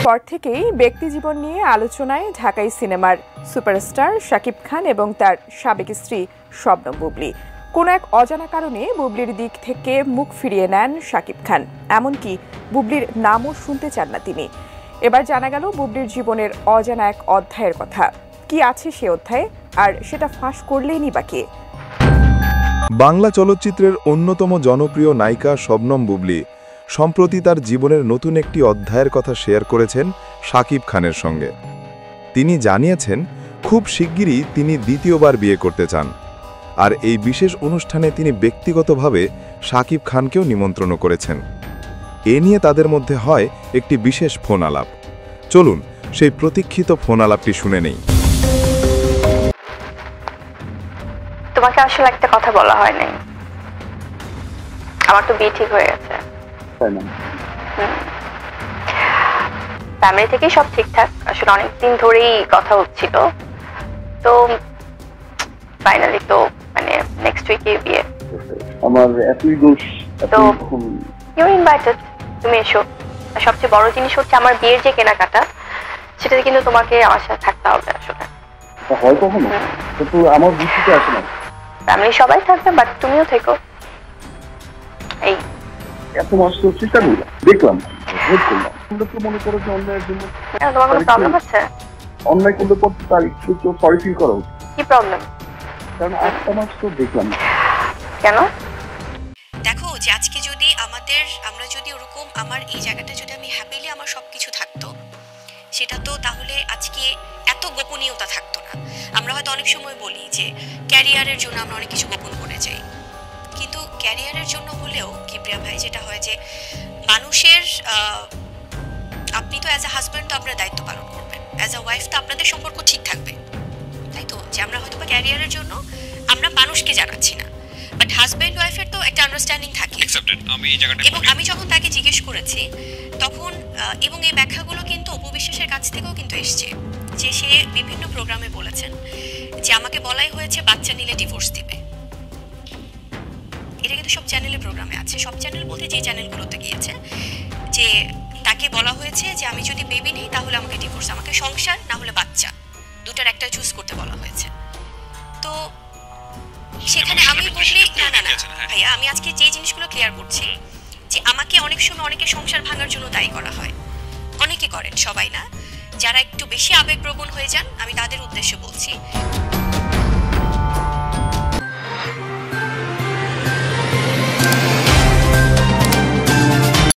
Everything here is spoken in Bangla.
পর থেকেই ব্যক্তিজীবন নিয়ে আলোচনায় ঢাকাই সিনেমার সুপারস্টার শাকিব খান এবং তার সাবেক স্ত্রী শবনম বুবলি। কোনো এক অজানা কারণে বুবলির দিক থেকে মুখ ফিরিয়ে নেন শাকিব খান, এমনকি বুবলির নামও শুনতে চান না তিনি। এবার জানা গেল বুবলির জীবনের অজানা এক অধ্যায়ের কথা। কি আছে সে অধ্যায়ে, আর সেটা ফাঁস করলেনই বা কে? বাংলা চলচ্চিত্রের অন্যতম জনপ্রিয় নায়িকা শবনম বুবলি সম্প্রতি তার জীবনের নতুন একটি অধ্যায়ের কথা শেয়ার করেছেন শাকিব খানের সঙ্গে। তিনি জানিয়েছেন খুব শিগগিরই তিনি দ্বিতীয়বার বিয়ে করতে চান, আর এই বিশেষ অনুষ্ঠানে তিনি ব্যক্তিগতভাবে শাকিব খানকেও নিমন্ত্রণ করেছেন। এ নিয়ে তাদের মধ্যে হয় একটি বিশেষ ফোন আলাপ। চলুন সেই প্রতীক্ষিত ফোন আলাপটি শুনে নেই। তোমাকে আসলে একটা কথা বলা হয় নাই, আমার তো বিয়ে ঠিক হয়ে গেছে। ফ্যামিলি থেকেই সব ঠিকঠাক, আসলে অনেকদিন ধরেই কথা হচ্ছিল, তো ফাইনালি তো মানে নেক্সট উইকে বিয়ে। আমার এতই দোষ, তো ইউ ইনভাইটেড, তুমি এসো। আর সবচেয়ে বড় জিনিস হচ্ছে আমার বিয়ের যে কেনাকাটা, সেটাতে কিন্তু তোমাকে আমার সাথে থাকতে হবে। আসলে হয় কখনো কিন্তু আমার বুঝতে আসে না, ফ্যামিলি সবাই থাকবে বাট তুমিও থেকো। এই এত মাস তো চেষ্টা করলাম, দেখলাম, ভোট করলাম, কিন্তু তো মনে করো যে অন্যায়ের জন্য তোমার কোনো প্রবলেম আছে? অন্যায় করলে পর তার একটু সরি ফিল করা উচিত। কি প্রবলেম? কারণ একটা মাস তো দেখলাম। কেন? দেখো যে আজকে যদি আমরা যদি ওরকম আমার এই জায়গাটা যদি আমি হ্যাপিলি আমার সবকিছু থাকতো, সেটা তো তাহলে আজকে এত গোপনীয়তা থাকতো না। আমরা হয়তো অনেক সময় বলি যে ক্যারিয়ারের জন্য আমরা অনেক কিছু গোপন করে যাই, কিন্তু ক্যারিয়ারের জন্য হলেও কিবরিয়া ভাই যেটা হয় যে মানুষের আপনি তো অ্যাজ এ হাজব্যান্ড তো আপনার দায়িত্ব পালন করবেন, অ্যাজ এ ওয়াইফ তো আপনাদের সম্পর্ক ঠিক থাকবে, তাই তো? যে আমরা হয়তো বা ক্যারিয়ারের জন্য আমরা মানুষকে জানাচ্ছি না, বাট হাজব্যান্ড ওয়াইফের তো একটা আন্ডারস্ট্যান্ডিং থাকে। এবং আমি যখন তাকে জিজ্ঞেস করেছি তখন এবং এই ব্যাখ্যাগুলো কিন্তু অপবিশ্বাসের কাছ থেকেও কিন্তু এসছে, যে সে বিভিন্ন প্রোগ্রামে বলেছেন যে আমাকে বলাই হয়েছে বাচ্চা নিলে ডিভোর্স দিবে। এটা কিন্তু সব চ্যানেলে প্রোগ্রামে আছে, সব চ্যানেল বলতে যে চ্যানেলগুলোতে গিয়েছে, যে তাকে বলা হয়েছে যে আমি যদি বেবি নেই তাহলে আমাকে ডিভোর্স, আমাকে সংসার না হলে বাচ্চা, দুটার একটা চুজ করতে বলা হয়েছে। তো সেখানে আমি বলি না ভাইয়া, আমি আজকে যে জিনিসগুলো ক্লিয়ার করছি যে আমাকে অনেক সময় অনেকে সংসার ভাঙার জন্য দায়ী করা হয়, অনেকে করেন, সবাই না, যারা একটু বেশি আবেগপ্রবণ হয়ে যান, আমি তাদের উদ্দেশ্যে বলছি।